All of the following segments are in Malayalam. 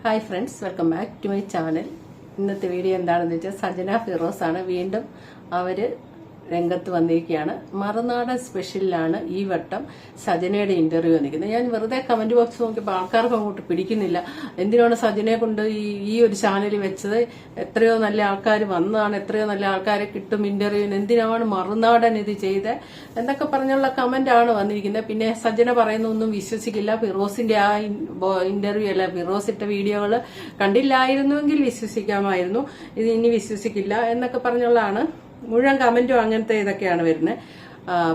Hi friends, welcome back to my channel. ഇന്നത്തെ വീഡിയോ എന്താണെന്ന് വെച്ചാൽ സജന ഫിറോസ് ആണ്. വീണ്ടും അവര് രംഗത്ത് വന്നിരിക്കുകയാണ്. മറുനാടൻ സ്പെഷ്യലിലാണ് ഈ വട്ടം സജനയുടെ ഇന്റർവ്യൂ വന്നിരിക്കുന്നത്. ഞാൻ വെറുതെ കമന്റ് ബോക്സ് നോക്കിയപ്പോൾ ആൾക്കാർക്ക് അങ്ങോട്ട് പിടിക്കുന്നില്ല. എന്തിനാണ് സജനയെ കൊണ്ട് ഈ ഒരു ചാനൽ വെച്ചത്? എത്രയോ നല്ല ആൾക്കാർ വന്നതാണ്, എത്രയോ നല്ല ആൾക്കാരെ കിട്ടും ഇന്റർവ്യൂവിന്, എന്തിനാണ് മറുനാടൻ ഇത് ചെയ്ത് എന്നൊക്കെ പറഞ്ഞുള്ള കമന്റ് ആണ് വന്നിരിക്കുന്നത്. പിന്നെ സജന പറയുന്നൊന്നും വിശ്വസിക്കില്ല. ഫിറോസിന്റെ ആ ഇന്റർവ്യൂ അല്ല, ഫിറോസ് ഇട്ട വീഡിയോകൾ കണ്ടില്ലായിരുന്നുവെങ്കിൽ വിശ്വസിക്കാമായിരുന്നു, ഇത് ഇനി വിശ്വസിക്കില്ല എന്നൊക്കെ പറഞ്ഞുള്ളതാണ് മുഴുവൻ കമന്റും. അങ്ങനത്തെ ഇതൊക്കെയാണ് വരുന്നത്.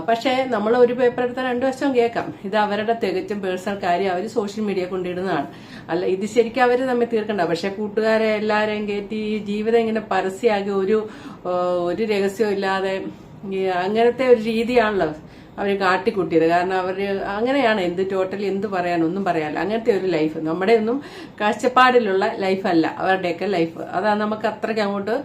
പക്ഷേ നമ്മൾ ഒരു പേപ്പർ എടുത്താൽ രണ്ടു വശവും കേൾക്കാം. ഇത് അവരുടെ തികച്ചും പേഴ്സണൽ കാര്യം, അവർ സോഷ്യൽ മീഡിയ കൊണ്ടിടുന്നതാണ്. അല്ല, ഇത് ശരിക്കും അവർ തമ്മിൽ തീർക്കണ്ട. പക്ഷെ കൂട്ടുകാരെ എല്ലാരെയും കയറ്റി ജീവിതം ഇങ്ങനെ പരസ്യമാക്കി ഒരു രഹസ്യവും ഇല്ലാതെ അങ്ങനത്തെ ഒരു രീതിയാണല്ലോ അവർ കാട്ടിക്കൂട്ടിയത്. കാരണം അവര് അങ്ങനെയാണ്. ടോട്ടലി എന്ത് പറയാനൊന്നും പറയാനില്ല. അങ്ങനത്തെ ഒരു ലൈഫ് നമ്മുടെ ഒന്നും കാഴ്ചപ്പാടിലുള്ള ലൈഫല്ല അവരുടെയൊക്കെ ലൈഫ്. അതാ നമുക്ക് അത്രയ്ക്ക് അങ്ങോട്ട്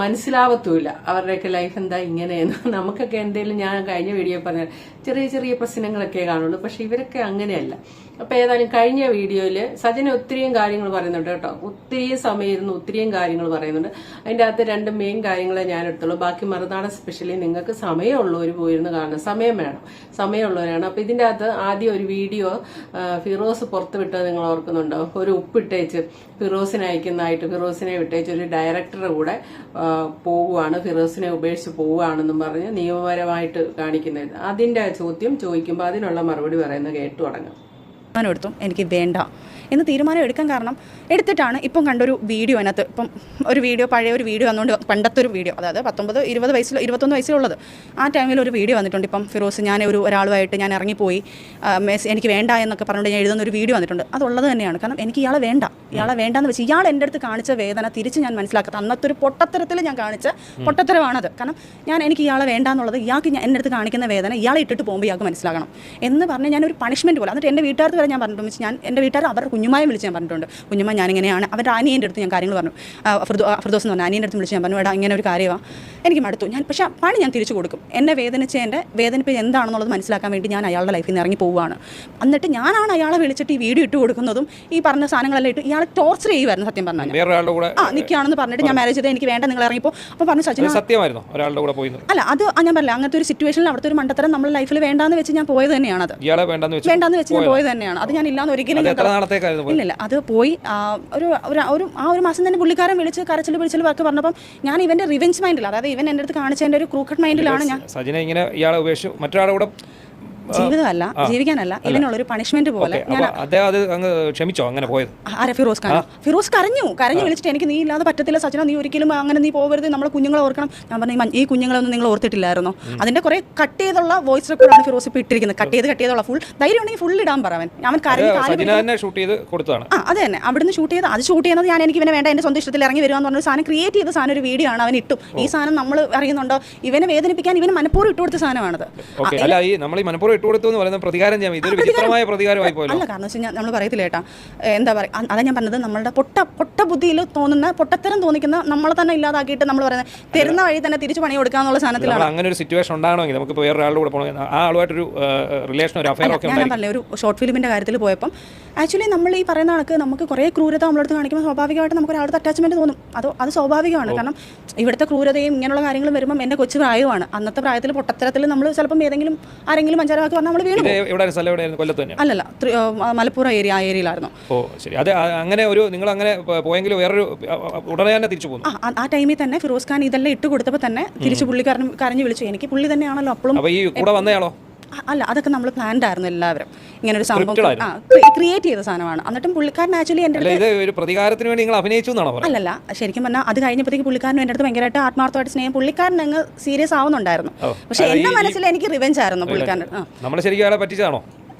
മനസ്സിലാവത്തുമില്ല അവരുടെയൊക്കെ ലൈഫ് എന്താ ഇങ്ങനെയെന്ന്. നമുക്കൊക്കെ എന്തെങ്കിലും, ഞാൻ കഴിഞ്ഞ വീഡിയോ പറഞ്ഞ ചെറിയ ചെറിയ പ്രശ്നങ്ങളൊക്കെ കാണുള്ളൂ. പക്ഷെ ഇവരൊക്കെ അങ്ങനെയല്ല. അപ്പൊ ഏതായാലും കഴിഞ്ഞ വീഡിയോയില് സജന ഒത്തിരിയും കാര്യങ്ങൾ പറയുന്നുണ്ട് കേട്ടോ. ഒത്തിരിയും സമയം ഇരുന്ന് ഒത്തിരിയും കാര്യങ്ങൾ പറയുന്നുണ്ട്. അതിന്റെ അകത്ത് രണ്ട് മെയിൻ കാര്യങ്ങളെ ഞാൻ എടുത്തുള്ളൂ. ബാക്കി മറുനാടൻ സ്പെഷ്യലി നിങ്ങൾക്ക് സമയമുള്ളവർ പോയിരുന്ന് കാണണം. സമയം വേണം, സമയമുള്ളവരാണ്. അപ്പൊ ഇതിന്റെ അകത്ത് ആദ്യം ഒരു വീഡിയോ ഫിറോസ് പുറത്ത് വിട്ടത് നിങ്ങൾ ഓർക്കുന്നുണ്ടോ? ഒരു ഉപ്പിട്ടേച്ച് ഫിറോസിനെ അയക്കുന്നതായിട്ട്, ഫിറോസിനെ വിട്ടേച്ച് ഒരു ഡയറക്ടറുടെ കൂടെ പോവുകയാണ്, ഫിറോസിനെ ഉപേക്ഷിച്ച് പോവുകയാണെന്നും പറഞ്ഞ് നിയമപരമായിട്ട് കാണിക്കുന്നത്. അതിന്റെ ചോദ്യം ചോദിക്കുമ്പോൾ അതിനുള്ള മറുപടി പറയുന്നത് കേട്ടു തുടങ്ങും. എടുത്തു എനിക്ക് വേണ്ട എന്ന് തീരുമാനം എടുക്കാൻ കാരണം എടുത്തിട്ടാണ് ഇപ്പം കണ്ടൊരു വീഡിയോ. അതിനകത്ത് ഇപ്പം ഒരു വീഡിയോ, പഴയ ഒരു വീഡിയോ വന്നുകൊണ്ട്, പണ്ടത്തെ ഒരു വീഡിയോ, അതായത് 19-20 വയസ്സിൽ 21 വയസ്സിലുള്ളത് ആ ടൈമിൽ ഒരു വീഡിയോ വന്നിട്ടുണ്ട്. ഇപ്പം ഫിറോസ്, ഞാൻ ഒരാളുമായിട്ട് ഞാൻ ഇറങ്ങിപ്പോയി, എനിക്ക് വേണ്ട എന്നൊക്കെ പറഞ്ഞുകൊണ്ട് ഞാൻ എഴുതുന്ന ഒരു വീഡിയോ വന്നിട്ടുണ്ട്. അതുള്ളത് തന്നെയാണ്. കാരണം എനിക്ക് ഇയാളെ വേണ്ടാന്ന് വെച്ച് ഇയാൾ എൻ്റെ അടുത്ത് കാണിച്ച വേദന തിരിച്ച് ഞാൻ മനസ്സിലാക്കാത്ത അന്നത്തെ ഒരു പൊട്ടത്തരത്തിൽ ഞാൻ കാണിച്ച പൊട്ടത്തരമാണത്. കാരണം എനിക്ക് ഇയാളെ വേണ്ടാന്നുള്ളത്, ഇയാൾക്ക് എൻ്റെ അടുത്ത് കാണിക്കുന്ന വേദന ഇയാളെ ഇട്ടിട്ട് പോകുമ്പോൾ ഇയാൾക്ക് മനസ്സിലാക്കണം എന്ന് പറഞ്ഞ് ഞാനൊരു പണിഷ്മെൻറ്റ് പോലെ. എന്നിട്ട് എൻ്റെ വീട്ടുകാർക്ക് വരെ ഞാൻ പറഞ്ഞിട്ടുണ്ട്. എൻ്റെ വീട്ടുകാർ അവരുടെ കുഞ്ഞുമായി വിളിച്ച് ഞാൻ പറഞ്ഞിട്ടുണ്ട്, കുഞ്ഞുമ്മ ഞാനിങ്ങനെയാണ്. അവരുടെ അനിയൻ്റെ അടുത്ത് ഞാൻ കാര്യങ്ങൾ പറഞ്ഞു. ഫിർദോസ് എന്ന് പറഞ്ഞാൽ അനിയൻ്റെ അടുത്ത് വിളിച്ച് ഞാൻ പറഞ്ഞു, എടാ ഇങ്ങനെ ഒരു കാര്യമാണ്, എനിക്ക് മടുത്തു. പക്ഷേ പണി ഞാൻ തിരിച്ചു കൊടുക്കും. എന്നെ വേദനിപ്പ് എന്താണെന്നുള്ളത് മനസ്സിലാക്കാൻ വേണ്ടി ഞാൻ അയാളുടെ ലൈഫിൽ നിന്ന് ഇറങ്ങി പോവുകയാണ്. എന്നിട്ട് ഞാനാണ് അയാളെ വിളിച്ചിട്ട് ഈ വീഡിയോ ഇട്ട് കൊടുക്കുന്നതും ഈ പറഞ്ഞ സാധനങ്ങളെല്ലാം ഇട്ട് ഇയാളെ ടോർച്ചർ ചെയ്യുമായിരുന്നു. സത്യം പറഞ്ഞാൽ നിൽക്കുകയാണെന്ന് പറഞ്ഞിട്ട് ഞാൻ മാരേജ് ചെയ്ത് എനിക്ക് വേണ്ട, നിങ്ങൾ ഇറങ്ങിപ്പോ. അപ്പോൾ പറഞ്ഞു സച്ചിൻ സത്യമായിരുന്നു ഒരാളുടെ കൂടെ പോയി. അല്ല, അത് ഞാൻ പറഞ്ഞില്ല, അങ്ങനത്തെ ഒരു സിറ്റുവേഷനിൽ അവിടുത്തെ ഒരു മണ്ടത്തരം നമ്മുടെ ലൈഫിൽ വേണ്ടാന്ന് വെച്ച് ഞാൻ പോയത് തന്നെയാണ്. അത് വേണ്ടാന്ന് വെച്ച് ഞാൻ പോയത് തന്നെയാണ്. അത് ഞാൻ ഇല്ലാന്ന് ഒരിക്കലും ഇല്ല. അത് പോയി ഒരു മാസം തന്നെ പുള്ളിക്കാരൻ വിളിച്ച് കരച്ചിൽ വാക്ക് പറഞ്ഞപ്പം ഞാൻ ഇവന്റെ റിവെഞ്ച് മൈൻഡിൽ, അതായത് ഇവൻ എൻ്റെ അടുത്ത് കാണിച്ചതിന്റെ ഒരു ക്രൂക്കഡ് മൈൻഡിലാണ് ഞാൻ ജീവിതമല്ല, ജീവിക്കാനല്ല, ഇതിനുള്ളൊരു പണിഷ്മെന്റ് പോലെ ഫിറോസ് കരഞ്ഞു വിളിച്ചിട്ട്, എനിക്ക് നീ ഇല്ലാതെ പറ്റത്തില്ല സജന, നീ ഒരിക്കലും അങ്ങനെ നീ പോകരുത്, നമ്മളെ കുഞ്ഞുങ്ങളെ ഓർക്കണം. ഞാൻ പറഞ്ഞു, ഈ കുഞ്ഞുങ്ങളൊന്നും നിങ്ങൾ ഓർത്തിട്ടില്ലായിരുന്നോ? അതിന്റെ കുറെ കട്ട് ചെയ്തുള്ള വോയിസ് റെക്കോർഡാണ് ഫിറോസ് ഇപ്പൊ ഇട്ടിരിക്കുന്നത്. കട്ട് ചെയ്തുള്ള ഫുൾ ധൈര്യം ഉണ്ടെങ്കിൽ ഫുൾ ഇടാൻ പറയാൻ. അവൻ അത് തന്നെ അവിടുന്ന് ഷൂട്ട് ചെയ്യുന്നത് ഞാൻ എനിക്ക് ഇവനെ വേണ്ട, എന്റെ സ്വന്തം ഇഷ്ടത്തിൽ ഇറങ്ങി വരുവാന്ന് പറഞ്ഞ സാധനം ക്രിയേറ്റ് ചെയ്ത സാധനം ഒരു വീഡിയോ ആണ്. അവൻ ഇട്ടു. ഈ സാധനം നമ്മൾ അറിയുന്നുണ്ടോ? ഇവനെ വേദനിപ്പിക്കാൻ ഇവന് മനഃപൂർവ്വം ഇട്ട് കൊടുത്ത സാധനമാണത്. അല്ല, കാരണം വെച്ചാൽ നമ്മൾ പറയത്തില്ല ഏട്ടാ, എന്താ പറയുക, അതാ ഞാൻ പറഞ്ഞത്, നമ്മളുടെ പൊട്ട ബുദ്ധിയിൽ തോന്നുന്ന പൊട്ടത്തരം തോന്നിക്കുന്ന നമ്മളെ തന്നെ ഇല്ലാതാക്കിയിട്ട് നമ്മൾ പറയുന്നത് തരുന്ന വഴി തന്നെ തിരിച്ചു പണി കൊടുക്കാന്നുള്ള സാധനത്തിലാണ്. അങ്ങനെ ഒരു സിറ്റുവേഷൻ ഉണ്ടാവണമെങ്കിൽ നമുക്ക് വേറൊരാളുടെ കൂടെ പോകണം, ആ ആളുമായിട്ടൊരു റിലേഷൻ, ഒരു അഫെയർ ഒക്കെ. ഞാൻ പറഞ്ഞില്ലേ, ഒരു ഷോർട്ട് ഫിലിമിന്റെ കാര്യത്തിൽ പോയപ്പം ആക്ച്വലി നമ്മൾ ഈ പറയുന്ന കണക്ക് നമുക്ക് കുറേ ക്രൂരത നമ്മളടുത്ത് കാണിക്കുമ്പോൾ സ്വാഭാവികമായിട്ട് നമുക്ക് ഒരാളുടെ അറ്റാച്ച്മെന്റ് തോന്നും. അത് സ്വാഭാവികമാണ്. കാരണം ഇവിടുത്തെ ക്രൂരതയും ഇങ്ങനെയുള്ള കാര്യങ്ങളും വരുമ്പോൾ എൻ്റെ കൊച്ചു പ്രായമാണ്. അന്നത്തെ പ്രായത്തിൽ പൊട്ടത്തരത്തിൽ നമ്മൾ ചിലപ്പം ആരെങ്കിലും അഞ്ചാറാക്കി പറഞ്ഞാൽ നമ്മൾ വീണു. അല്ലല്ല, മലപ്പുറം ആ ഏരിയയിലായിരുന്നു. അങ്ങനെ ഒരു നിങ്ങൾ അങ്ങനെ പോയെങ്കിലും വേറൊരു ഉടനെ തന്നെ തിരിച്ചു പോകുന്നു. ആ ടൈമിൽ തന്നെ ഫിറോസ് ഖാൻ ഇതെല്ലാം ഇട്ട് കൊടുത്തപ്പോൾ തന്നെ തിരിച്ച് പുള്ളിക്കാരൻ കരഞ്ഞു വിളിച്ചു. എനിക്ക് പുള്ളി തന്നെയാണല്ലോ അപ്പോഴും. അല്ല, അതൊക്കെ നമ്മൾ പ്ലാൻഡ് ആയിരുന്നു. എല്ലാവരും ഇങ്ങനെ ഒരു സംഭവം ക്രിയേറ്റ് ചെയ്ത സാധനമാണ്. എന്നിട്ടും പുള്ളിക്കാരൻ ആക്ച്വലി എൻ്റെ അല്ലല്ല, ശരിക്കും പറഞ്ഞാൽ അത് കഴിഞ്ഞപ്പോഴത്തേക്ക് പുള്ളിക്കാരൻ എൻ്റെ അടുത്ത് ഭയങ്കരമായിട്ട് ആത്മാർത്ഥമായിട്ട് സ്നേഹം, പുള്ളിക്കാരൻ അങ്ങ് സീരിയസ് ആവുന്നുണ്ടായിരുന്നു. പക്ഷെ എൻ്റെ മനസ്സിൽ എനിക്ക് റിവെഞ്ച് ആയിരുന്നു പുള്ളിക്കാരൻ.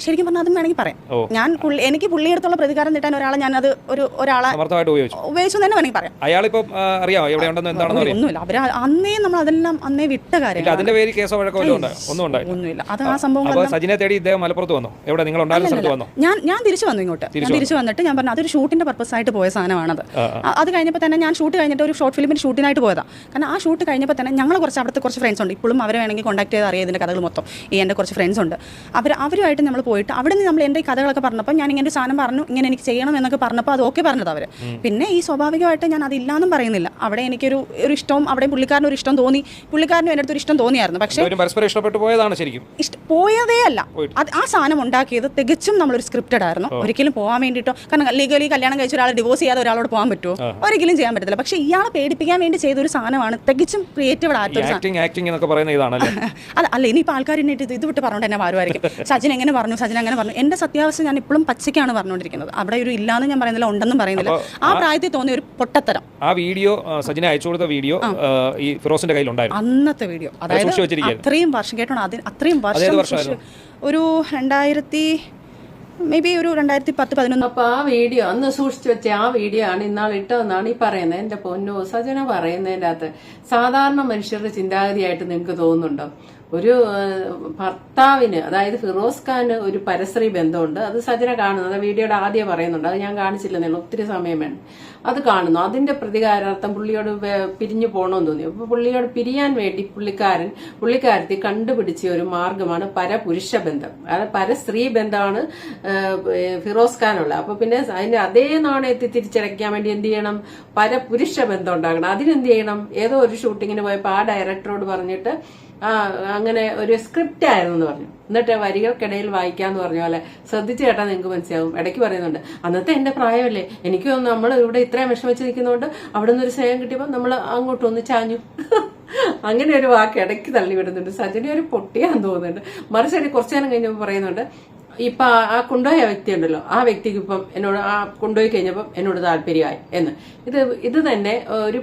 ശരിക്കും പറഞ്ഞാൽ അതും വേണമെങ്കിൽ പറയാം. ഞാൻ എനിക്ക് പുള്ളിയെടുത്തുള്ള പ്രതികാരം കിട്ടാൻ ഞാനത് ഒരാളെ ഉപയോഗിച്ചു തന്നെ വേണമെങ്കിൽ പറയാം. ഒന്നുമില്ല, അവര് അന്നേ നമ്മൾ അതെല്ലാം അന്നേ വിട്ട കാര്യം. ഒന്നുമില്ല. അത് ആ സംഭവം ഞാൻ തിരിച്ചു വന്നു ഇങ്ങോട്ട്. തിരിച്ചു വന്നിട്ട് ഞാൻ പറഞ്ഞു അതൊരു ഷൂട്ടിന്റെ പർപ്പസ് ആയിട്ട് പോയ സാധനമാണത്. അത് കഴിഞ്ഞപ്പോൾ തന്നെ ഞാൻ ഷൂട്ട് കഴിഞ്ഞിട്ട് ഒരു ഷോർട്ട് ഫിലിമിന്റെ ഷൂട്ടിനായിട്ട് പോയതാണ്. കാരണം ആ ഷൂട്ട് കഴിഞ്ഞപ്പോൾ തന്നെ ഞങ്ങൾ അവിടുത്തെ കുറച്ച് ഫ്രണ്ട്സ് ഉണ്ട്. ഇപ്പോഴും അവരെ വേണമെങ്കിൽ കോൺടാക്ട് ചെയ്ത് അറിയാം ഇതിന്റെ കഥകൾ മൊത്തം. എൻ്റെ കുറച്ച് ഫ്രണ്ട്സ് ഉണ്ട്. അവരുമായിട്ട് നമ്മൾ പോയിട്ട് അവിടെ നിന്ന് നമ്മൾ എൻ്റെ ഈ കഥകളൊക്കെ പറഞ്ഞപ്പോൾ ഞാൻ ഇങ്ങനെ ഒരു സാധനം പറഞ്ഞു, ഇങ്ങനെ എനിക്ക് ചെയ്യണം എന്നൊക്കെ പറഞ്ഞപ്പോൾ അത് ഓക്കെ പറഞ്ഞത് അവർ. പിന്നെ ഈ സ്വാഭാവികമായിട്ട് ഞാൻ അതില്ലാന്നും പറയുന്നില്ല, അവിടെ എനിക്കൊരു ഇഷ്ടവും അവിടെ പുള്ളിക്കാരന് ഒരു ഇഷ്ടം തോന്നി, പുള്ളിക്കാരനും എൻ്റെ അടുത്തൊരു ഇഷ്ടം തോന്നിയായിരുന്നു. പക്ഷേ ഇഷ്ടപ്പെട്ടു പോയതാണ് ശരിക്കും, പോയതേ അല്ല. അത് ആ സാധനം ഉണ്ടാക്കിയത് തികച്ചും നമ്മളൊരു സ്ക്രിപ്റ്റഡ് ആയിരുന്നു. ഒരിക്കലും പോകാൻ വേണ്ടിയിട്ടോ, കാരണം ലീഗലി കല്യാണം കഴിച്ച ഒരാൾ ഡിവോഴ്സ് ചെയ്യാതെ ഒരാളോട് പോകാൻ പറ്റുമോ? ഒരിക്കലും ചെയ്യാൻ പറ്റത്തില്ല. പക്ഷേ ഇയാളെ പേടിപ്പിക്കാൻ വേണ്ടി ചെയ്ത ഒരു സാധനമാണ്, തികച്ചും ക്രിയേറ്റീവ് ആയിട്ടൊരു അല്ല. ഇനിയിപ്പോൾ ആൾക്കാർ ഇത് വിട്ട് പറഞ്ഞുകൊണ്ട് എന്നെ മാറുമായിരിക്കും, സജിൻ എങ്ങനെ പറഞ്ഞു, സജിൻ അങ്ങനെ പറഞ്ഞു. എൻ്റെ സത്യാവസ്ഥ ഞാൻ ഇപ്പോഴും പച്ചയ്ക്കാണ് പറഞ്ഞുകൊണ്ടിരിക്കുന്നത്. അവിടെ ഒരു ഇല്ലാന്ന് ഞാൻ പറയുന്നില്ല, ഉണ്ടെന്നും പറയുന്നില്ല. ആ പ്രായത്തിൽ തോന്നിയ ഒരു പൊട്ടത്തരം. ആ വീഡിയോ സജിനെ അയച്ചു കൊടുത്ത വീഡിയോ ഈ ഫിറോസിന്റെ കയ്യിലുണ്ടായിരുന്നു, അന്നത്തെ വീഡിയോ. അതായത് അത്രയും വർഷം കേട്ടോ, അത്രയും വർഷം ഒരു 2010-11. അപ്പൊ ആ വീഡിയോ അന്ന് സൂക്ഷിച്ചു വെച്ച ആ വീഡിയോ ആണ് ഇന്നാൾ ഇട്ടതെന്നാണ് ഈ പറയുന്നത്. എന്റെ പൊന്നോ സജന പറയുന്നതിന്റെ അകത്ത് സാധാരണ മനുഷ്യരുടെ ചിന്താഗതിയായിട്ട് നിങ്ങൾക്ക് തോന്നുന്നുണ്ടോ? ഒരു ഭർത്താവിന്, അതായത് ഫിറോസ് ഖാന് ഒരു പരസ്ത്രീ ബന്ധമുണ്ട്, അത് സജന കാണുന്നത് വീഡിയോയുടെ ആദ്യം പറയുന്നുണ്ട്, അത് ഞാൻ കാണിച്ചില്ലെന്നേ, ഒത്തിരി സമയം വേണം. അത് കാണുന്നു, അതിന്റെ പ്രതികാരാർത്ഥം പുള്ളിയോട് പിരിഞ്ഞു പോകണമെന്ന് തോന്നി. അപ്പൊ പുള്ളിയോട് പിരിയാൻ വേണ്ടി പുള്ളിക്കാരത്തി കണ്ടുപിടിച്ച ഒരു മാർഗമാണ് പരപുരുഷ ബന്ധം, അതായത് പരസ്ത്രീ ബന്ധമാണ് ഫിറോസ് ഖാനുള്ളത്. അപ്പൊ പിന്നെ അതിന്റെ അതേ നാണയത്തിൽ തിരിച്ചടയ്ക്കാൻ വേണ്ടി എന്ത് ചെയ്യണം? പരപുരുഷ ബന്ധം ഉണ്ടാക്കണം. അതിനെന്ത് ചെയ്യണം? ഏതോ ഒരു ഷൂട്ടിങ്ങിന് പോയപ്പോൾ ആ ഡയറക്ടറോട് പറഞ്ഞിട്ട് അങ്ങനെ ഒരു സ്ക്രിപ്റ്റ് ആയിരുന്നു എന്ന് പറഞ്ഞു. എന്നിട്ട് വരികൾക്കിടയിൽ വായിക്കാന്ന് പറഞ്ഞ പോലെ ശ്രദ്ധിച്ചു കേട്ടാൽ നിങ്ങൾക്ക് മനസ്സിലാവും. ഇടയ്ക്ക് പറയുന്നുണ്ട്, അന്നത്തെ എന്റെ പ്രായമല്ലേ, എനിക്ക് തോന്നുന്നു നമ്മൾ ഇവിടെ ഇത്രയും വിഷമിച്ച് നിൽക്കുന്നതുകൊണ്ട് അവിടെ നിന്ന് ഒരു സ്നേഹം കിട്ടിയപ്പോൾ നമ്മൾ അങ്ങോട്ടൊന്ന് ചാഞ്ഞു. അങ്ങനെ ഒരു വാക്ക് ഇടയ്ക്ക് തള്ളി വിടുന്നുണ്ട്. സജനി ഒരു പൊട്ടിയാന്ന് തോന്നുന്നുണ്ട്. മറിച്ചടി കുറച്ചു നേരം കഴിഞ്ഞപ്പോൾ പറയുന്നുണ്ട്, ഇപ്പൊ ആ കൊണ്ടുപോയ വ്യക്തി ഉണ്ടല്ലോ, ആ വ്യക്തിക്ക് ഇപ്പം എന്നോട് കൊണ്ടുപോയി കഴിഞ്ഞപ്പം എന്നോട് താല്പര്യമായി എന്ന്. ഇത് തന്നെ ഒരു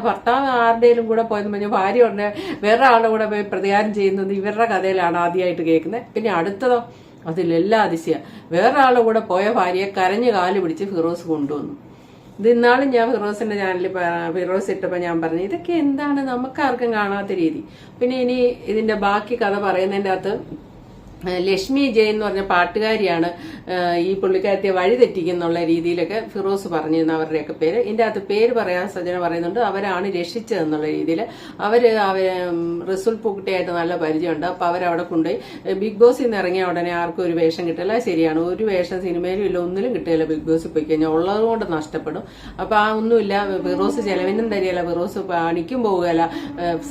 ഭർത്താവ് ആരുടെയും കൂടെ പോയെന്ന് പറഞ്ഞാൽ ഭാര്യ ഉടനെ വേറെ ആളുടെ കൂടെ പോയി പ്രതികാരം ചെയ്യുന്നത് ഇവരുടെ കഥയിലാണ് ആദ്യമായിട്ട് കേൾക്കുന്നത്. പിന്നെ അടുത്തതോ അതിലെല്ലാം അതിശയ, വേറെ ആളുടെ കൂടെ പോയ ഭാര്യയെ കരഞ്ഞു കാല് പിടിച്ച് ഫിറോസ് കൊണ്ടുവന്നു. ഇത് ഇന്നാളും ഞാൻ ഫിറോസിന്റെ ചാനലിൽ ഫിറോസ് ഇട്ടപ്പോൾ ഞാൻ പറഞ്ഞു, ഇതൊക്കെ എന്താണ് നമുക്കാർക്കും കാണാത്ത രീതി. പിന്നെ ഇനി ഇതിന്റെ ബാക്കി കഥ പറയുന്നതിന്റെ അകത്ത് ലക്ഷ്മി ജയൻ എന്ന് പറഞ്ഞ പാട്ടുകാരിയാണ് ഈ പുള്ളിക്കാരത്തെ വഴിതെറ്റിക്കുന്നുള്ള രീതിയിലൊക്കെ ഫിറോസ് പറഞ്ഞിരുന്നു അവരുടെയൊക്കെ പേര്. ഇതിന്റെ അകത്ത് പേര് പറയാൻ സജന പറയുന്നുണ്ട്, അവരാണ് രക്ഷിച്ചതെന്നുള്ള രീതിയിൽ. അവര് റിസുൽ പൂക്കുട്ടിയായിട്ട് നല്ല പരിചയമുണ്ട്. അപ്പൊ അവരവിടെ കൊണ്ടുപോയി ബിഗ് ബോസിൽ നിന്ന് ഇറങ്ങിയ ഉടനെ ആർക്കും ഒരു വേഷം കിട്ടില്ല. ശരിയാണ്, ഒരു വേഷം സിനിമയിലും ഇല്ല, ഒന്നിലും കിട്ടില്ല. ബിഗ് ബോസിൽ പോയി കഴിഞ്ഞാൽ ഉള്ളത് കൊണ്ട് നഷ്ടപ്പെടും. അപ്പൊ ആ ഒന്നുമില്ല, ഫിറോസ് ചെലവിനും തരികയില്ല, ഫിറോസ് പണിക്കും പോവുകയല്ല.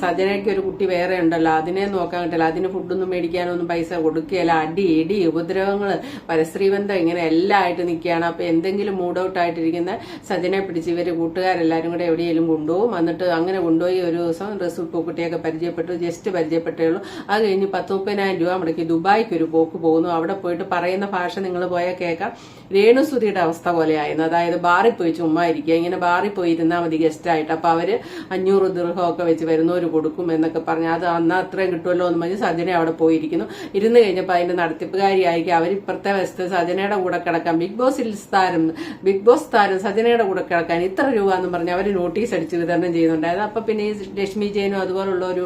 സജനയ്ക്ക് ഒരു കുട്ടി വേറെ ഉണ്ടല്ലോ, അതിനെ നോക്കാൻ കിട്ടില്ല, അതിന് ഫുഡൊന്നും മേടിക്കാനൊന്നും പൈസ കൊടുക്കുകയല്ല. അടി ഇടി ഉപദ്രവങ്ങള് പരസ്ത്രീ ബന്ധം ഇങ്ങനെ എല്ലാം ആയിട്ട് നിൽക്കുകയാണ്. അപ്പൊ എന്തെങ്കിലും മൂഡ് ഔട്ട് ആയിട്ടിരിക്കുന്ന സജനെ പിടിച്ച് ഇവര് കൂട്ടുകാരെല്ലാരും കൂടെ എവിടെയെങ്കിലും കൊണ്ടുപോകും. എന്നിട്ട് അങ്ങനെ കൊണ്ടുപോയി ഒരു ദിവസം റിസുൽ പൂക്കുട്ടിയൊക്കെ പരിചയപ്പെട്ടു, ജസ്റ്റ് പരിചയപ്പെട്ടേ ഉള്ളൂ. അത് കഴിഞ്ഞ് 10-30,000 രൂപ മുടക്കി ദുബായ്ക്ക് ഒരു പോക്ക് പോകുന്നു. അവിടെ പോയിട്ട് പറയുന്ന ഭാഷ നിങ്ങൾ പോയാൽ കേൾക്കാം, രേണുസുതിയുടെ അവസ്ഥ പോലെ ആയിരുന്നു. അതായത് ബാറിൽ പോയി ചുമ്മാ ഇരിക്കുക, ഇങ്ങനെ ബാറിൽ പോയി ഇരുന്നാൽ മതി ഗസ്റ്റ് ആയിട്ട്. അപ്പൊ അവര് 500 ദിർഹമൊക്കെ വെച്ച് വരുന്നവര് കൊടുക്കും എന്നൊക്കെ പറഞ്ഞ് അത് അന്ന് അത്രയും കിട്ടുമല്ലോ എന്ന് പറഞ്ഞ് സജന അവിടെ പോയിരിക്കുന്നു. ഇരുന്ന് കഴിഞ്ഞപ്പോൾ അതിന്റെ നടത്തിപ്പുകാരിയായിരിക്കും അവർ ഇപ്പുറത്തെ വശത്ത് സജനയുടെ കൂടെ കിടക്കാൻ ബിഗ് ബോസ് താരം സജനയുടെ കൂടെ കിടക്കാൻ ഇത്ര രൂപ എന്ന് പറഞ്ഞ് അവർ നോട്ടീസ് അടിച്ച് വിതരണം ചെയ്യുന്നുണ്ടായിരുന്നു. അപ്പൊ പിന്നെ ഈ ലക്ഷ്മി ജയനും അതുപോലുള്ള ഒരു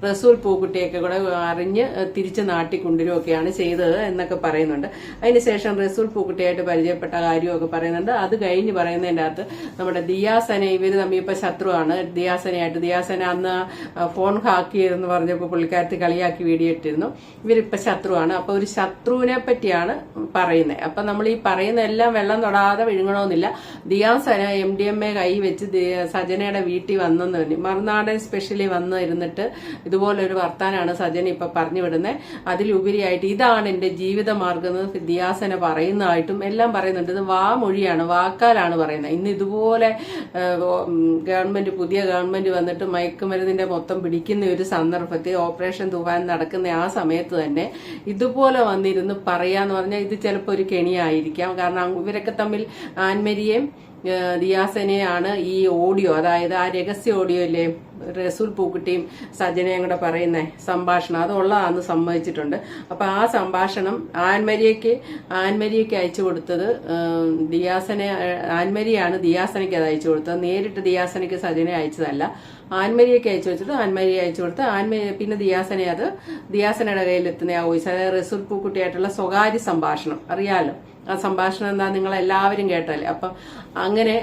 റസൂൽ പൂക്കുട്ടിയൊക്കെ കൂടെ അറിഞ്ഞ് തിരിച്ച് നാട്ടി കൊണ്ടുവരികയൊക്കെയാണ് ചെയ്തത് എന്നൊക്കെ പറയുന്നുണ്ട്. അതിനുശേഷം റസൂൽ പൂക്കുട്ടിയായിട്ട് പരിചയപ്പെട്ട കാര്യമൊക്കെ പറയുന്നുണ്ട്. അത് കഴിഞ്ഞ് പറയുന്നതിൻ്റെ അകത്ത് നമ്മുടെ ദിയാസനെ, ഇവര് തമ്മിൽ ഇപ്പൊ ശത്രുവാണ്. ദിയാസനെ അന്ന് ഫോൺ ഹാക്ക് ചെയ്തെന്ന് പറഞ്ഞപ്പോൾ പുള്ളിക്കാരത്തി കളിയാക്കി വീഡിയോ ഇട്ടിരുന്നു. ഇവരിപ്പൊ ശത്രുവാണ്. അപ്പൊ ഒരു ശത്രുവിനെ പറ്റിയാണ് പറയുന്നത്. അപ്പൊ നമ്മൾ ഈ പറയുന്ന എല്ലാം വെള്ളം തൊടാതെ വിഴുങ്ങണമെന്നില്ല. ദിയാസന MDMA കൈ വെച്ച് സജനയുടെ വീട്ടിൽ വന്നെന്ന് പറഞ്ഞു, മറുനാടൻ സ്പെഷ്യലി വന്ന് ഇരുന്നിട്ട് ഇതുപോലൊരു വർത്താനാണ് സജന ഇപ്പൊ പറഞ്ഞു വിടുന്നത്. അതിലുപരിയായിട്ട് ഇതാണ് എന്റെ ജീവിത മാർഗം എന്ന് ദിയാസന പറയുന്നതായിട്ടും എല്ലാം പറയുന്നുണ്ട്. ഇത് വാമൊഴിയാണ്, വാക്കാലാണ് പറയുന്നത്. ഇന്ന് ഇതുപോലെ പുതിയ ഗവൺമെന്റ് വന്നിട്ട് മയക്കുമരുന്നിന്റെ മൊത്തം പിടിക്കുന്ന ഒരു സന്ദർഭത്തിൽ ഓപ്പറേഷൻ തുഫാൻ നടക്കുന്ന ആ സമയത്ത് തന്നെ ഇതുപോലെ വന്നിരുന്ന് പറയാന്ന് പറഞ്ഞാൽ ഇത് ചിലപ്പോൾ ഒരു കെണിയായിരിക്കാം. കാരണം ഇവരൊക്കെ തമ്മിൽ ആൻമരിയെയും ദിയാസനെയാണ് ഈ ഓഡിയോ, അതായത് ആ രഹസ്യ ഓഡിയോ ഇല്ലേ റസൂൽ പൂക്കുട്ടിയും സജനയും കൂടെ പറയുന്ന സംഭാഷണം, അതുള്ളതാന്ന് സമ്മതിച്ചിട്ടുണ്ട്. അപ്പൊ ആ സംഭാഷണം ആൻമരിയയ്ക്ക് അയച്ചു കൊടുത്തത് ആൻമരിയാണ് ദിയാസനയ്ക്ക് അത് അയച്ചു കൊടുത്തത്. നേരിട്ട് ദിയാസനയ്ക്ക് സജനെ അയച്ചതല്ല, ആൻമരിയയ്ക്ക് അയച്ചു വെച്ചിട്ട് ആൻമരിയെ അയച്ചു കൊടുത്ത് പിന്നെ ദിയാസനയുടെ കയ്യിലെത്തുന്ന ആ വോയിസ്, അതായത് റസൂൽ പൂക്കുട്ടിയായിട്ടുള്ള സ്വകാര്യ സംഭാഷണം അറിയാലോ. ആ സംഭാഷണം എന്താ നിങ്ങൾ എല്ലാവരും കേട്ടല്ലേ. അപ്പൊ അങ്ങനെ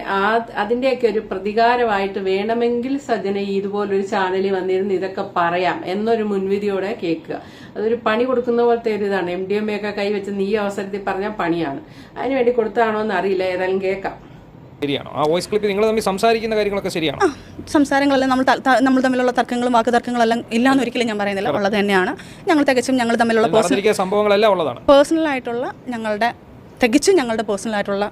അതിന്റെയൊക്കെ ഒരു പ്രതികാരമായിട്ട് വേണമെങ്കിൽ സജന ഇതുപോലൊരു ചാനലിൽ വന്നിരുന്ന് ഇതൊക്കെ പറയാം എന്നൊരു മുൻവിധിയോടെ കേൾക്കുക. അതൊരു പണി കൊടുക്കുന്ന പോലത്തെ ഒരു ഇതാണ്. MDMA ഒക്കെ കൈവച്ച് ഈ അവസരത്തിൽ പറഞ്ഞാൽ പണിയാണ്. അതിനുവേണ്ടി കൊടുത്താണോ എന്ന് അറിയില്ല, ഏതായാലും കേൾക്കാം. ശരിയാണോ ആ വോയിസ് ക്ലിപ്പ് നിങ്ങൾ തമ്മിൽ സംസാരിക്കുന്ന കാര്യങ്ങളൊക്കെ ശരിയാണോ? സംസാരങ്ങളെല്ലാം നമ്മൾ തമ്മിലുള്ള തർക്കങ്ങളും വാക്ക് തർക്കങ്ങളെല്ലാം ഇല്ലാന്ന് ഒരിക്കലും ഞാൻ പറയുന്നില്ല, ഉള്ളത് തന്നെയാണ്. ഞങ്ങൾ തികച്ചും ഞങ്ങൾ തമ്മിലുള്ള സംഭവങ്ങളെല്ലാം ഉള്ളതാണ്. പേഴ്സണലായിട്ടുള്ള ഞങ്ങളുടെ പേഴ്സണലായിട്ടുള്ള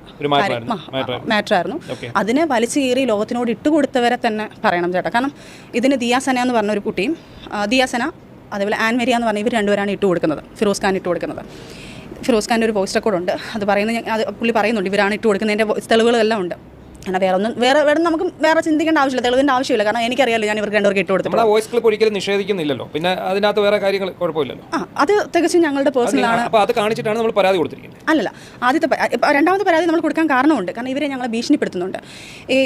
മാറ്റർ ആയിരുന്നു. അതിനെ വലിച്ചു കീറി ലോകത്തിനോട് ഇട്ടുകൊടുത്തവരെ തന്നെ പറയണം ചേട്ടാ. കാരണം ഇതിന് ദിയാസന എന്ന് പറഞ്ഞൊരു കുട്ടിയും ദിയാസന അതേപോലെ ആൻമരിയ എന്ന് പറഞ്ഞ ഇവർ രണ്ടുപേരാണ് ഇട്ട് കൊടുക്കുന്നത്, ഫിറോസ് ഖാൻ ഇട്ട് കൊടുക്കുന്നത്. ഫിറോസ് ഖാൻ്റെ ഒരു വോയിസ് റെക്കോർഡ് ഉണ്ട്, അത് പറയുന്നത് അത് പുള്ളി പറയുന്നുണ്ട് ഇവരാണ് ഇട്ട് കൊടുക്കുന്നതിൻ്റെ തെളിവുകളെല്ലാം ഉണ്ട്. കാരണം വേറെ നമുക്ക് വേറെ ചിന്തിക്കേണ്ട ആവശ്യമില്ല, തെളിവിൻ്റെ ആവശ്യമില്ല. കാരണം എനിക്കറിയാലോ ഞാൻ ഇവർക്ക് രണ്ടുപേർക്ക് ഇട്ട് കൊടുത്തു. വോയിസ് ക്ലിപ്പ് ഒരിക്കലും നിഷേധിക്കുന്നില്ലല്ലോ, പിന്നെ അതിനകത്ത് വേറെ കാര്യങ്ങൾ കുഴപ്പമില്ലല്ലോ. അത് തികച്ചും ഞങ്ങളുടെ പേഴ്സണലാണ്. അപ്പോൾ അത് കാണിച്ചിട്ടാണ് നമ്മൾ പരാതി കൊടുത്തിരിക്കുന്നത്. അല്ലല്ല, രണ്ടാമത്തെ പരാതി നമ്മൾ കൊടുക്കാൻ കാരണമുണ്ട്. കാരണം ഇവരെ ഞങ്ങളെ ഭീഷണിപ്പെടുത്തുന്നുണ്ട്.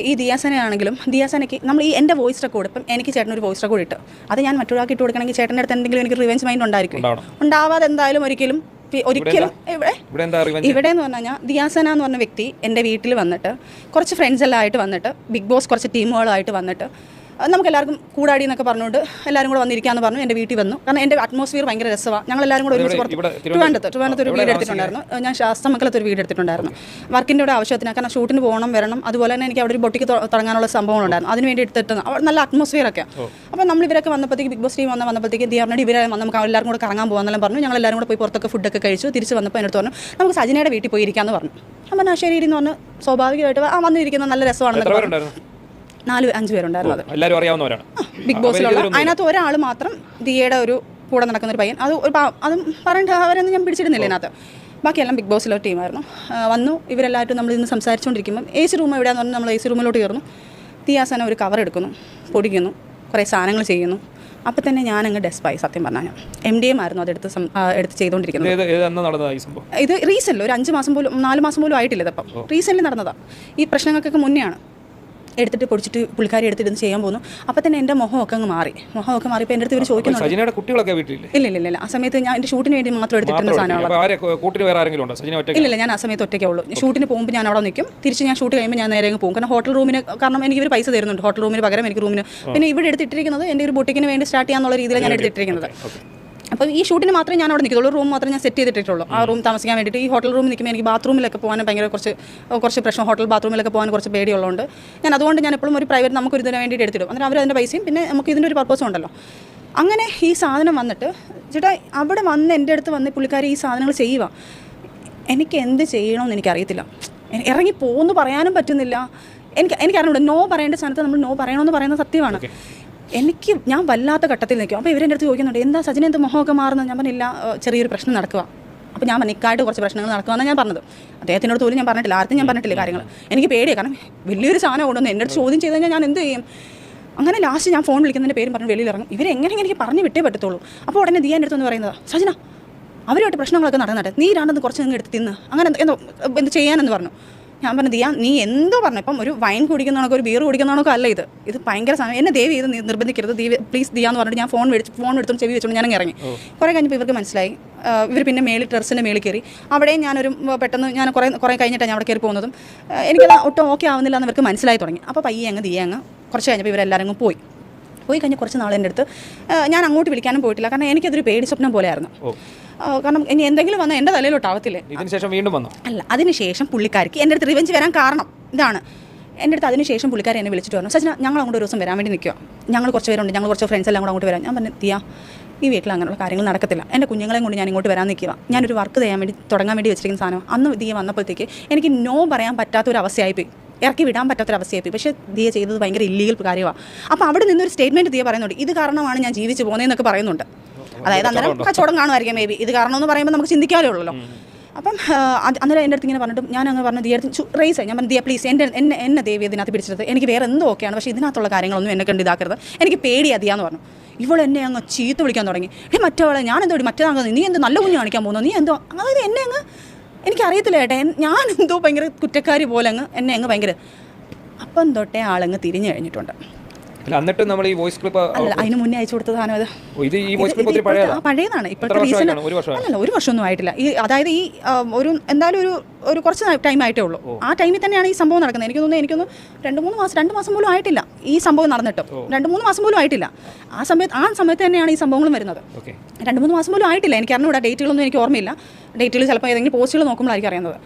ഈ ദിയാസനയാണെങ്കിലും ദിയാസനയ്ക്ക് നമ്മൾ ഈ എൻ്റെ വോയിസ് റെക്കോർഡ് ഇപ്പം എനിക്ക് ചേട്ടനൊരു വോയിസ് റെക്കോർഡ് ഇട്ട് അത് ഞാൻ മറ്റൊരാൾക്ക് ഇട്ട് കൊടുക്കണമെങ്കിൽ ചേട്ടൻ്റെ അടുത്ത് എന്തെങ്കിലും എനിക്ക് റിവെഞ്ച് മൈൻഡ് ഉണ്ടായിരിക്കും. ഉണ്ടാവാതെ എന്തായാലും ഒരിക്കലും ഇവിടെ എന്ന് പറഞ്ഞു കഴിഞ്ഞാൽ ദിയാസന എന്ന് പറഞ്ഞ വ്യക്തി എൻ്റെ വീട്ടിൽ വന്നിട്ട് കുറച്ച് ഫ്രണ്ട്സ് എല്ലാം ആയിട്ട് വന്നിട്ട് ബിഗ് ബോസ് കുറച്ച് ടീമുകളായിട്ട് വന്നിട്ട് നമുക്ക് എല്ലാവർക്കും കൂടാടി എന്നൊക്കെ പറഞ്ഞുകൊണ്ട് എല്ലാവരും കൂടെ വന്നിരിക്കാന്ന് പറഞ്ഞു. എൻ്റെ വീട്ടിൽ വന്നു. കാരണം എൻ്റെ അറ്റ്മോസ്ഫിയർ ഭയങ്കര രസമാണ്. ഞങ്ങൾ എല്ലാവരും കൂടെ ഒരുമിച്ച് ട്രിവാൻഡ്രത്ത് ഒരു വീട് എടുത്തിട്ടുണ്ടായിരുന്നു. ഞാൻ ശാസ്ത്രമംഗലത്ത് ഒരു വീട് എടുത്തിട്ടുണ്ടായിരുന്നു വർക്കിൻ്റെ കൂടെ ആവശ്യത്തിന്. കാരണം ഷൂട്ടിന് പോകണം വരണം. അതുപോലെ തന്നെ എനിക്ക് അവിടെ ഒരു ബൊട്ടിക്ക് തുടങ്ങാനുള്ള സംഭവങ്ങളുണ്ടായിരുന്നു. അതിന് വേണ്ടി എടുത്തിട്ട് നല്ല അറ്റ്മോസ്ഫിയർ ഒക്കെ. അപ്പോൾ നമ്മൾ ഇവരൊക്കെ വന്നപ്പോഴത്തേക്ക് ബിഗ് ബോസ് ടീം വന്നപ്പോഴത്തേക്ക് ദിയാറിനോട് ഇവരെ നമുക്ക് എല്ലാവരും കൂടെ കറങ്ങാൻ പോകാന്നെല്ലാം പറഞ്ഞു. ഞങ്ങൾ എല്ലാവരും കൂടെ പോയി പുറത്തൊക്കെ ഫുഡൊക്കെ കഴിച്ചു. തിരിച്ച് വന്നപ്പോൾ എന്നോട് പറഞ്ഞു നമുക്ക് സജിനയുടെ വീട്ടിൽ പോയി ഇരിക്കാമെന്ന് പറഞ്ഞു. അപ്പം ഞാൻ ശരി എന്ന് പറഞ്ഞു. സ്വാഭാവികമായിട്ട് വന്നിരിക്കുന്ന നല്ല രസമാണെന്നൊക്കെ പറഞ്ഞു. 4-5 പേരുണ്ടായിരുന്നത്, എല്ലാവരും അറിയാവുന്നവരാണ് ബിഗ് ബോസിലുള്ള. അതിനകത്ത് ഒരാൾ മാത്രം ദിയയുടെ ഒരു കൂടെ നടക്കുന്ന ഒരു പയ്യൻ, അതും പറഞ്ഞിട്ട് അവരൊന്നും ഞാൻ പിടിച്ചിരുന്നില്ല അതിനകത്ത്. ബാക്കിയെല്ലാം ബിഗ് ബോസിലെ ടീമായിരുന്നു. വന്നു ഇവരെല്ലാവരും നമ്മൾ ഇന്ന് സംസാരിച്ചുകൊണ്ടിരിക്കുമ്പോൾ AC റൂം എവിടെയാണെന്ന് പറഞ്ഞാൽ നമ്മൾ AC റൂമിലോട്ട് കയറുന്നു. ദിയാസന ഒരു കവർ എടുക്കുന്നു, പൊടിക്കുന്നു, കുറേ സാധനങ്ങൾ ചെയ്യുന്നു. അപ്പം തന്നെ ഞാനങ്ങ് ഡെസ്പായി. സത്യം പറഞ്ഞാൽ MDMA ആയിരുന്നു എടുത്ത് ചെയ്തുകൊണ്ടിരിക്കുന്നത്. ഇത് റീസെൻ്റ് ഒരു 5 മാസം പോലും 4 മാസം പോലും ആയിട്ടില്ല. ഇതപ്പം റീസെൻ്റ് നടന്നതാണ്. ഈ പ്രശ്നങ്ങൾക്കൊക്കെ മുന്നെയാണ് എടുത്തിട്ട് പൊടിച്ചിട്ട് പുള്ളിക്കാരി എടുത്തിട്ട് ചെയ്യാൻ പോകുന്നു. അപ്പം തന്നെ എൻ്റെ മുഖമൊക്കെ അങ്ങ് മുഖമൊക്കെ മാറിയപ്പോൾ എൻ്റെ അടുത്ത് ഇവർ ചോദിക്കുന്നുണ്ട്. ഇല്ല ആ സമയത്ത് ഞാൻ എൻ്റെ ഷൂട്ടിന് വേണ്ടി മാത്രം എടുത്തിട്ടുള്ള സാധനമാണ്. ഇല്ല ഞാൻ ആ സമയത്ത് ഒറ്റയ്ക്കേ ഉള്ളൂ. ഷൂട്ടിന് പോകുമ്പോൾ ഞാൻ അവിടെ നിൽക്കും. തിരിച്ച് ഞാൻ ഷൂട്ട് കഴിയുമ്പോൾ ഞാൻ നേരെ അങ്ങ് പോകും. കാരണം ഹോട്ടൽ റൂമിന്, കാരണം എനിക്ക് ഇവർ പൈസ തരുന്നുണ്ട് ഹോട്ടൽ റൂമിന് പകരം എനിക്ക് റൂമിന്. പിന്നെ ഇവിടെ എടുത്തിട്ടിരിക്കുന്നത് എൻ്റെ ഒരു ബൊട്ടിക്കിന് വേണ്ടി സ്റ്റാർട്ട് ചെയ്യാന്നുള്ള രീതിയിലാണ് ഞാൻ എടുത്തിട്ടിരിക്കുന്നത്. അപ്പോൾ ഈ ഷൂട്ടിന് മാത്രമേ ഞാൻ അവിടെ നിൽക്കുള്ളൂ. റൂം മാത്രമേ ഞാൻ സെറ്റ് ചെയ്തിട്ടുള്ളൂ. ആ റൂം താമസിക്കാൻ വേണ്ടിയിട്ട്. ഈ ഹോട്ടൽ റൂമിൽ നിൽക്കുമ്പോൾ എനിക്ക് ബാത്റൂമിലൊക്കെ പോകാൻ ഭയങ്കര കുറച്ച് പ്രശ്നം. ഹോട്ടൽ ബാത്റൂമിലൊക്കെ പോകാൻ കുറച്ച് പേടിയുള്ളതുകൊണ്ട് അതുകൊണ്ട് ഞാൻ എപ്പോഴും ഒരു പ്രൈവറ്റ് നമുക്കൊരു ഇതിന് വേണ്ടിയിട്ട് എടുത്തിടും. അന്നേരം അവർ അതിൻ്റെ പൈസയും പിന്നെ നമുക്ക് ഇതിൻ്റെ ഒരു പർപ്പസും ഉണ്ടല്ലോ. അങ്ങനെ ഈ സാധനം വന്നിട്ട് ചേട്ടാ അവിടെ വന്ന് എൻ്റെ അടുത്ത് വന്ന് പുള്ളിക്കാരി ഈ സാധനങ്ങൾ ചെയ്യുക. എനിക്ക് എന്ത് ചെയ്യണമെന്ന് എനിക്കറിയത്തില്ല. ഇറങ്ങി പോകുമെന്ന് പറയാനും പറ്റുന്നില്ല. എനിക്കറിഞ്ഞൂടെ നോ പറയേണ്ട സ്ഥാനത്ത് നമ്മൾ നോ പറയണമെന്ന് പറയുന്നത് സത്യമാണ്. ഞാൻ വല്ലാത്ത ഘട്ടത്തിൽ നിൽക്കും. അപ്പോൾ ഇവരെൻ്റെ അടുത്ത് ചോദിക്കുന്നുണ്ട് എന്താ സജിന എന്ത് മുഖമൊക്കെ മാറുന്നത്? ഞാൻ പറഞ്ഞില്ല, ചെറിയൊരു പ്രശ്നം നടക്കുക. അപ്പോൾ ഞാൻ നിൽക്കായിട്ട് കുറച്ച് പ്രശ്നങ്ങൾ നടക്കുകയെന്നാണ് ഞാൻ പറഞ്ഞത്. അദ്ദേഹത്തിനോട് പോലും ഞാൻ പറഞ്ഞിട്ടില്ല, ആർക്കും ഞാൻ പറഞ്ഞിട്ടില്ല കാര്യങ്ങൾ. എനിക്ക് പേടിയാണ്. കാരണം വലിയൊരു സാധനം കൊണ്ടുവന്ന് എൻ്റെ അടുത്ത് ചോദ്യം ചെയ്ത് കഴിഞ്ഞാൽ ഞാൻ എന്ത് ചെയ്യും? അങ്ങനെ ലാസ്റ്റ് ഞാൻ ഫോൺ വിളിക്കുന്നതിൻ്റെ പേരും പറഞ്ഞ് വെളിയിലിറങ്ങും. ഇവരെങ്ങനെ എനിക്ക് പറഞ്ഞു വിട്ടേ പറ്റത്തുള്ളൂ. അപ്പോൾ ഉടനെ ദിയാൻ്റെ അടുത്ത് പറയുന്നത് സജിന അവരുമായിട്ട് പ്രശ്നങ്ങളൊക്കെ നടന്നിട്ട് നീ രണ്ടെന്ന് കുറച്ച് നിങ്ങൾ എടുത്ത് തിന്ന് അങ്ങനെ എന്ത് ചെയ്യാനെന്ന് പറഞ്ഞു. ഞാൻ പറഞ്ഞു ദിയ നീ എന്തോ പറഞ്ഞു. ഇപ്പം ഒരു വൈൻ കുടിക്കുന്നതാണോ ഒരു ബീർ കുടിക്കുന്നതാണോ അല്ല ഇത് ഭയങ്കര സമയം. എന്നെ ദയവ് ചെയ്ത് നിർബന്ധിക്കരുത് പ്ലീസ് ദിയ എന്ന് പറഞ്ഞിട്ട് ഞാൻ ഫോൺ എടുത്തുകൊണ്ട് ചെവി വെച്ചുകൊണ്ട് ഞാനങ്ങ് ഇറങ്ങി. കുറേ കഴിഞ്ഞപ്പോൾ ഇവർക്ക് മനസ്സിലായി. ഇവർ പിന്നെ ടെറസിൻ്റെ മേളിൽ കയറി. അവിടെയും ഞാനൊരു പെട്ടെന്ന് ഞാൻ കുറേ കഴിഞ്ഞിട്ടാണ് ഞാൻ അവിടെ കയറി പോകുന്നതും എനിക്കത് ഒട്ടും ഓക്കെ ആവുന്നില്ല എന്ന് ഇവർക്ക് മനസ്സിലായി തുടങ്ങി. അപ്പോൾ പയ്യെ ദിയ കുറച്ച് കഴിഞ്ഞപ്പോൾ ഇവരെല്ലാവരും പോയി കഴിഞ്ഞ് കുറച്ച് നാൾ എൻ്റെ അടുത്ത് ഞാൻ അങ്ങോട്ട് വിളിക്കാനും പോയിട്ടില്ല. കാരണം എനിക്കതൊരു പേടി സ്വപ്നം പോലെയായിരുന്നു. കാരണം ഇനി എന്തെങ്കിലും വന്നാൽ എൻ്റെ തലയിലോട്ടാവത്തില്ലേ. അല്ല, അതിനുശേഷം പുള്ളിക്കാർക്ക് എൻ്റെ അടുത്ത് റിവെഞ്ച് വരാൻ കാരണം ഇതാണ്. എൻ്റെ അടുത്ത് അതിനുശേഷം പുള്ളിക്കാരി എന്നെ വിളിച്ചിട്ട് പറഞ്ഞു സജിന ഞങ്ങൾ അങ്ങോട്ട് ഒരു ദിവസം വരാൻ വേണ്ടി നിൽക്കുക. ഞങ്ങൾ കുറച്ച് പേരുണ്ട്, ഞങ്ങൾ കുറച്ച് ഫ്രണ്ട്സ് എല്ലാം കൂടെ അങ്ങോട്ട് വരാം. ഞാൻ പറഞ്ഞു ദിയ ഈ വീട്ടിൽ അങ്ങനെയുള്ള കാര്യങ്ങൾ നടക്കത്തില്ല. എൻ്റെ കുഞ്ഞുങ്ങളെയും കൊണ്ട് ഞാൻ ഇങ്ങോട്ട് വരാൻ നിൽക്കുക. ഞാനൊരു വർക്ക് തുടങ്ങാൻ വേണ്ടി വെച്ചിരിക്കുന്ന സാധനം. അന്ന് ദിയ വന്നപ്പോഴത്തേക്ക് എനിക്ക് നോ പറയാൻ പറ്റാത്തൊരവസ്ഥയായിപ്പോയി, ഇറക്കി വിടാൻ പറ്റാത്തൊരവസ്ഥയായിപ്പോയി. പക്ഷേ ദിയ ചെയ്തത് ഭയങ്കര ഇല്ലീഗൽ കാര്യമാണ്. അപ്പോൾ അവിടെ നിന്നൊരു സ്റ്റേറ്റ്മെൻറ്റ് ദിയ പറയുന്നുണ്ട്, ഇത് കാരണമാണ് ഞാൻ ജീവിച്ച് പോകുന്നതെന്നൊക്കെ പറയുന്നുണ്ട്. അതായത് അന്നേരം കച്ചവടം കാണുമായിരിക്കും മേ ബി. ഇത് കാരണം എന്ന് പറയുമ്പോൾ നമുക്ക് ചിന്തിക്കാറേ ഉള്ളൂ. അപ്പം അന്നേരം എൻ്റെ അടുത്ത് ഇങ്ങനെ പറഞ്ഞിട്ട് ഞാൻ അങ്ങ് പറഞ്ഞു ദിയ റേസ് ഞാൻ പറഞ്ഞു ദിയ പ്ലീസ് എന്നെ ദേവി ഇതിനകത്ത് പിടിച്ചത് എനിക്ക് വേറെ എന്തോ ഓക്കെയാണ്, പക്ഷേ ഇതിനകത്തുള്ള കാര്യങ്ങളൊന്നും എന്നെ കണ്ട് ഇതാക്കരുത്, എനിക്ക് പേടിയാതിയാന്ന് പറഞ്ഞു. ഇവളെന്നെ അങ്ങ് ചീത്ത വിളിക്കാൻ തുടങ്ങി. മറ്റവളെ ഞാൻ എന്തോ മറ്റേതാകുന്നത്, നീ എന്ത് നല്ല കുഞ്ഞ് കാണിക്കാൻ പോകുന്നു, നീ എന്തോ. അതായത് എന്നെ അങ്ങ് എനിക്കറിയത്തില്ല ഏട്ടാ, ഞാൻ എന്തോ ഭയങ്കര കുറ്റക്കാരി പോലെ എന്നെ ഭയങ്കര. അപ്പം തൊട്ടേ ആളങ്ങ് തിരിഞ്ഞു കഴിഞ്ഞിട്ടുണ്ട്. അല്ല എന്നിട്ട് നമ്മൾ ഈ വോയിസ് ക്ലിപ്പ് അല്ല അതിന് മുന്നേ അയച്ചു കൊടുത്ത സാധനം അത് ഇത് ഈ വോയിസ് ക്ലിപ്പ് ഒത്തിരി പഴയതാണ്. പഴയതാണ്. ഇപ്പോഴത്തെ റീസൺ അല്ലല്ല, ഒരു വർഷമൊന്നും ആയിട്ടില്ല. ഈ അതായത് ഈ ഒരു എന്തായാലും ഒരു കുറച്ച് ടൈം ആയിട്ടേ ഉള്ളൂ. ആ ടൈമിൽ തന്നെയാണ് ഈ സംഭവം നടക്കുന്നത്. എനിക്കൊന്ന് 2 മാസം പോലും ആയിട്ടില്ല ഈ സംഭവം നടന്നിട്ടും. 2-3 മാസം പോലും ആയിട്ടില്ല. ആ സമയത്ത് തന്നെയാണ് ഈ സംഭവങ്ങളും വരുന്നത്. 2-3 മാസം പോലും ആയിട്ടില്ല. എനിക്ക് അറിഞ്ഞൂടാ, ഡേറ്റുകളൊന്നും എനിക്ക് ഓർമ്മയില്ല. ഡേറ്റുകൾ ചിലപ്പോൾ ഏതെങ്കിലും പോസ്റ്റുകൾ നോക്കുമ്പോഴായിരിക്കും അറിയുന്നത്.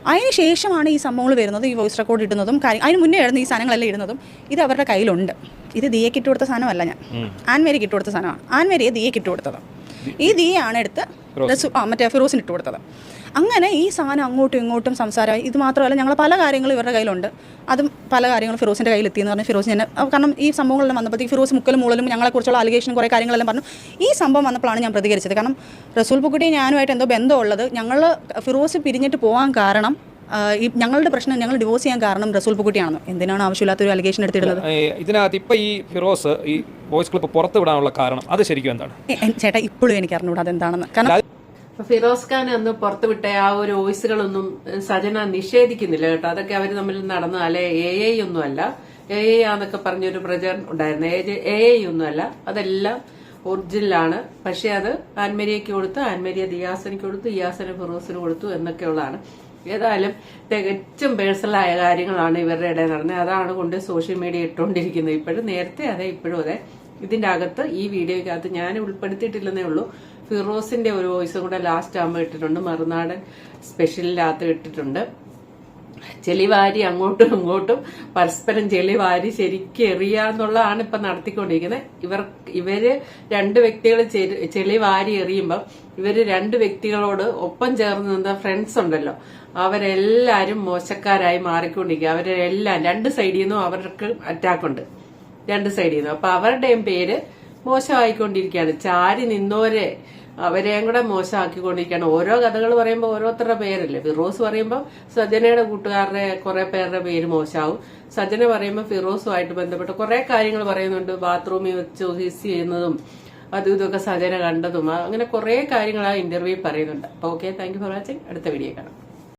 അതിന് ശേഷമാണ് ഈ സംഭവങ്ങൾ വരുന്നത്, ഈ വോയിസ് റെക്കോർഡ് ഇടുന്നതും അതിന് മുന്നേ ആയിരുന്നു ഈ സാധനങ്ങളെല്ലാം ഇടുന്നതും. ഇത് അവരുടെ കയ്യിലുണ്ട്. ഇത് ദിയയ്ക്ക് ഇട്ട് കൊടുത്ത സാധനമല്ല, ഞാൻ ആൻമേരിക്ക് ഇട്ട് കൊടുത്ത സാധനമാണ്. ആൻമേരിയെ ദിയയ്ക്ക് ഇട്ട് കൊടുത്തത്. ഈ ദിയയാണ് എടുത്ത് മറ്റേ ഫിറോസിന് ഇട്ട് കൊടുത്തത്. അങ്ങനെ ഈ സാധനം അങ്ങോട്ടും ഇങ്ങോട്ടും സംസാരമായി. ഇത് മാത്രമല്ല, ഞങ്ങൾ പല കാര്യങ്ങളും ഇവരുടെ കയ്യിലുണ്ട്. അതും പല കാര്യങ്ങളും ഫിറോസിൻ്റെ കയ്യിലെത്തിയെന്ന് പറഞ്ഞാൽ ഫിറോസ് തന്നെ, കാരണം ഈ സംഭവങ്ങളെല്ലാം വന്നപ്പോഴത്തേക്ക് ഫിറോസ് മുക്കലും മൂളലും ഞങ്ങളെക്കുറിച്ചുള്ള അലിഗേഷനും കുറേ കാര്യങ്ങളെല്ലാം പറഞ്ഞു. ഈ സംഭവം വന്നപ്പോഴാണ് ഞാൻ പ്രതികരിച്ചത്. കാരണം റസൂൽ പൂക്കുട്ടിയും ഞാനുമായിട്ട് എന്തോ ബന്ധമുള്ളത്, ഞങ്ങൾ ഫിറോസ് പിരിഞ്ഞിട്ട് പോകാൻ കാരണം, ഈ ഞങ്ങളുടെ പ്രശ്നം ഞങ്ങൾ ഡിവോഴ്സ് ചെയ്യാൻ കാരണം റസൂൽ പൂക്കുട്ടിയാണെന്ന്. എന്തിനാണ് ആവശ്യമില്ലാത്തൊരു അലിഗേഷൻ എടുത്തിടുന്നത്? ഇതിനകത്ത് ഇപ്പം ഈ ഫിറോസ് ഈ വോയിസ് ക്ലിപ്പ് പുറത്ത് വിടാനുള്ള കാരണം അത് ശരിക്കും എന്താണ് ചേട്ടാ? ഇപ്പോഴും എനിക്ക് അറിഞ്ഞൂടാ അതെന്താണെന്ന്. കാരണം ഫിറോസ് ഖാൻ അന്ന് പുറത്തുവിട്ട ആ ഒരു വോയിസുകളൊന്നും സജന നിഷേധിക്കുന്നില്ല കേട്ടോ. അതൊക്കെ അവർ തമ്മിൽ നടന്ന അല്ലെ AI ഒന്നും അല്ല. AI ആന്നൊക്കെ പറഞ്ഞൊരു പ്രചരണം ഉണ്ടായിരുന്നു. AI ഒന്നും അല്ല, അതെല്ലാം ഒറിജിനലാണ്. പക്ഷെ അത് ആൻമരിയയ്ക്ക് കൊടുത്ത്, ആൻമരിയ ദിയാസനയ്ക്ക് കൊടുത്തു, ദിയാസന ഫിറോസിന് കൊടുത്തു എന്നൊക്കെയുള്ളതാണ്. ഏതായാലും തികച്ചും പേഴ്സണലായ കാര്യങ്ങളാണ് ഇവരുടെ ഇടയിൽ നടന്നത്. അതാണ് കൊണ്ട് സോഷ്യൽ മീഡിയ ഇട്ടുകൊണ്ടിരിക്കുന്നത്. ഇപ്പോഴും നേരത്തെ അതെ, ഇപ്പോഴും അതെ. ഇതിന്റെ അകത്ത് ഈ വീഡിയോയ്ക്കകത്ത് ഞാൻ ഉൾപ്പെടുത്തിയിട്ടില്ലെന്നേ ഉള്ളൂ. ഫിറോസിന്റെ ഒരു വോയിസും കൂടെ ലാസ്റ്റ് ആകുമ്പോൾ ഇട്ടിട്ടുണ്ട്. മറുനാടൻ സ്പെഷ്യലിനകത്ത് ഇട്ടിട്ടുണ്ട്. ചെളിവാരി അങ്ങോട്ടും ഇങ്ങോട്ടും പരസ്പരം ചെളിവാരി ശരിക്കും എറിയാന്നുള്ളതാണ് ഇപ്പൊ നടത്തിക്കൊണ്ടിരിക്കുന്നത്. ഇവര് 2 വ്യക്തികൾ ചെളിവാരി എറിയുമ്പോൾ ഇവര് 2 വ്യക്തികളോട് ഒപ്പം ചേർന്ന് നിന്ന ഫ്രണ്ട്സ് ഉണ്ടല്ലോ, അവരെല്ലാരും മോശക്കാരായി മാറിക്കൊണ്ടിരിക്കുക. അവരെല്ലാം 2 സൈഡിൽ നിന്നും അവർക്ക് അറ്റാക്ക് ഉണ്ട്, 2 സൈഡിൽ നിന്നും. അപ്പൊ അവരുടെയും പേര് മോശമായിക്കൊണ്ടിരിക്കുകയാണ്. ചാരി നിന്നോരെ അവരെയും കൂടെ മോശമാക്കിക്കൊണ്ടിരിക്കുകയാണ്. ഓരോ കഥകൾ പറയുമ്പോൾ ഓരോരുത്തരുടെ പേരല്ലേ. ഫിറോസ് പറയുമ്പോൾ സജനയുടെ കൂട്ടുകാരുടെ കുറെ പേരുടെ പേര് മോശമാവും. സജന പറയുമ്പോൾ ഫിറോസുമായിട്ട് ബന്ധപ്പെട്ട് കുറെ കാര്യങ്ങൾ പറയുന്നുണ്ട്. ബാത്റൂമിൽ വെച്ച് ഹിസ് ചെയ്യുന്നതും അതും ഇതൊക്കെ സജന കണ്ടതും അങ്ങനെ കുറെ കാര്യങ്ങൾ ആ ഇന്റർവ്യൂ പറയുന്നുണ്ട്. അപ്പോൾ okay, thank you for watching. അടുത്ത വീഡിയോ കാണാം.